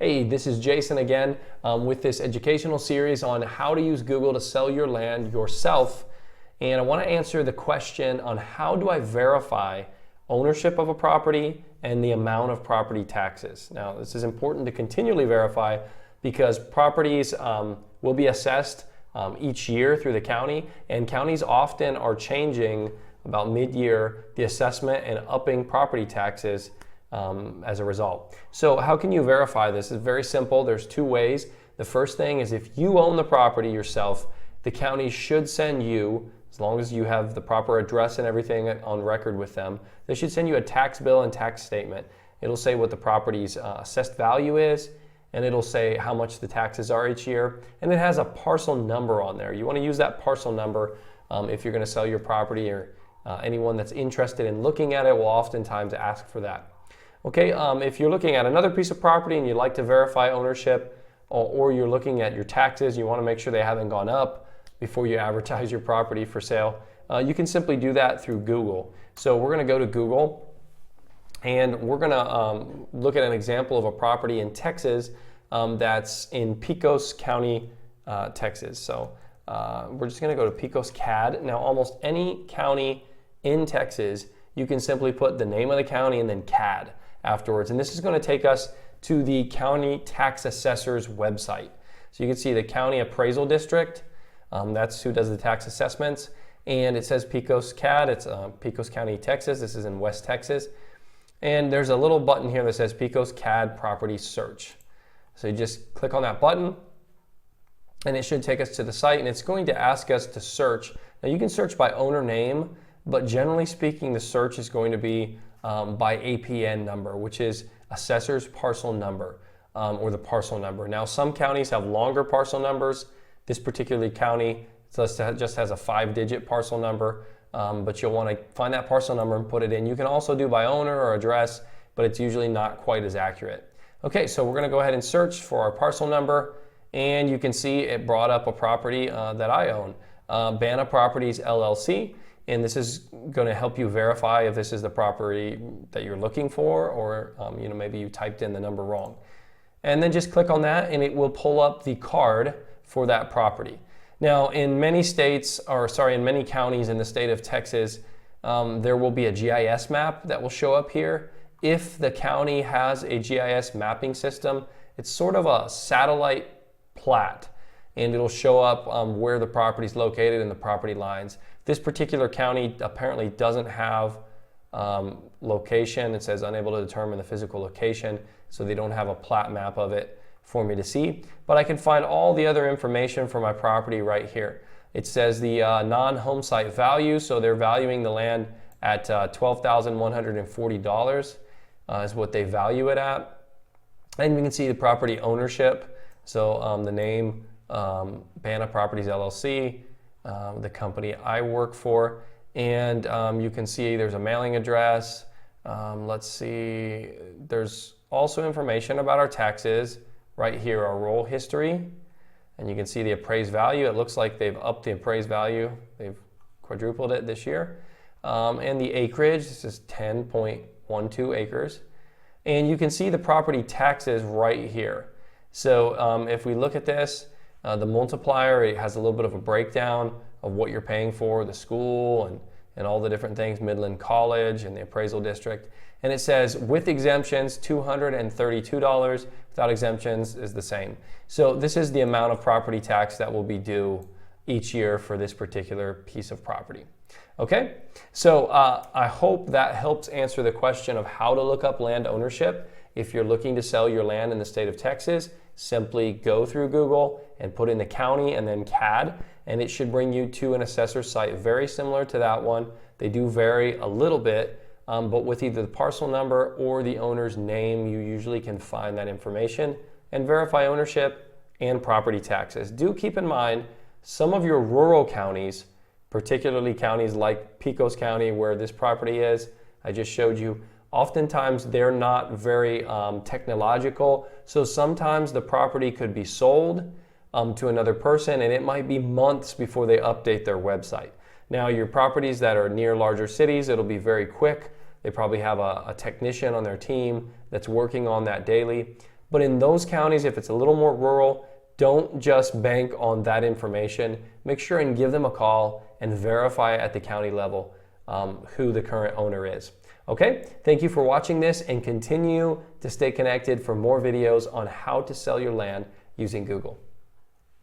Hey, this is Jason again with this educational series on how to use Google to sell your land yourself. And I want to answer the question on how do I verify ownership of a property and the amount of property taxes. Now, this is important to continually verify because properties will be assessed each year through the county, and counties often are changing about mid-year the assessment and upping property taxes as a result. So how can you verify this? It's very simple. There's two ways. The first thing is if you own the property yourself, the county should send you, as long as you have the proper address and everything on record with them, they should send you a tax bill and tax statement. It'll say what the property's assessed value is, and it'll say how much the taxes are each year, and it has a parcel number on there. You want to use that parcel number if you're going to sell your property, or anyone that's interested in looking at it will oftentimes ask for that. Okay, if you're looking at another piece of property and you'd like to verify ownership, or you're looking at your taxes, you want to make sure they haven't gone up before you advertise your property for sale, you can simply do that through Google. So we're going to go to Google, and we're going to look at an example of a property in Texas that's in Pecos County, Texas. So we're just going to go to Pecos CAD. Now, almost any county in Texas, you can simply put the name of the county and then CAD afterwards. And this is going to take us to the county tax assessor's website. So you can see the county appraisal district. That's who does the tax assessments. And it says Pecos CAD. It's Pecos County, Texas. This is in West Texas. And there's a little button here that says Pecos CAD Property Search. So you just click on that button, and it should take us to the site, and it's going to ask us to search. Now, you can search by owner name, but generally speaking, the search is going to be by APN number, which is assessor's parcel number, or the parcel number. Now, some counties have longer parcel numbers. This particular county just has a 5-digit parcel number, but you'll want to find that parcel number and put it in. You can also do by owner or address, but it's usually not quite as accurate. Okay, so we're going to go ahead and search for our parcel number, and you can see it brought up a property that I own, Banna Properties LLC. And this is going to help you verify if this is the property that you're looking for, or maybe you typed in the number wrong. And then just click on that, and it will pull up the card for that property. Now, in many states, in many counties in the state of Texas, there will be a GIS map that will show up here. If the county has a GIS mapping system, it's sort of a satellite plat, and it'll show up where the property is located and the property lines. This particular county apparently doesn't have location. It says unable to determine the physical location, so they don't have a plat map of it for me to see. But I can find all the other information for my property right here. It says the non-home site value, so they're valuing the land at $12,140 is what they value it at. And you can see the property ownership, so the name, Banna Properties LLC, the company I work for, and you can see there's a mailing address. Let's see, there's also information about our taxes right here, our roll history, and you can see the appraised value. It looks like they've upped the appraised value. They've quadrupled it this year. And the acreage, this is 10.12 acres. And you can see the property taxes right here. So if we look at this, the multiplier, it has a little bit of a breakdown of what you're paying for, the school and all the different things, Midland College and the appraisal district. And it says with exemptions, $232, without exemptions is the same. So this is the amount of property tax that will be due each year for this particular piece of property. Okay, so I hope that helps answer the question of how to look up land ownership. If you're looking to sell your land in the state of Texas, simply go through Google and put in the county and then CAD, and it should bring you to an assessor site very similar to that one. They do vary a little bit, but with either the parcel number or the owner's name, you usually can find that information and verify ownership and property taxes. Do keep in mind, some of your rural counties, particularly counties like Pecos County where this property is, I just showed you, oftentimes they're not very technological, so sometimes the property could be sold to another person, and it might be months before they update their website. Now, your properties that are near larger cities, it'll be very quick. They probably have a technician on their team that's working on that daily. But in those counties, if it's a little more rural, don't just bank on that information. Make sure and give them a call and verify at the county level who the current owner is. Okay, thank you for watching this, and continue to stay connected for more videos on how to sell your land using Google.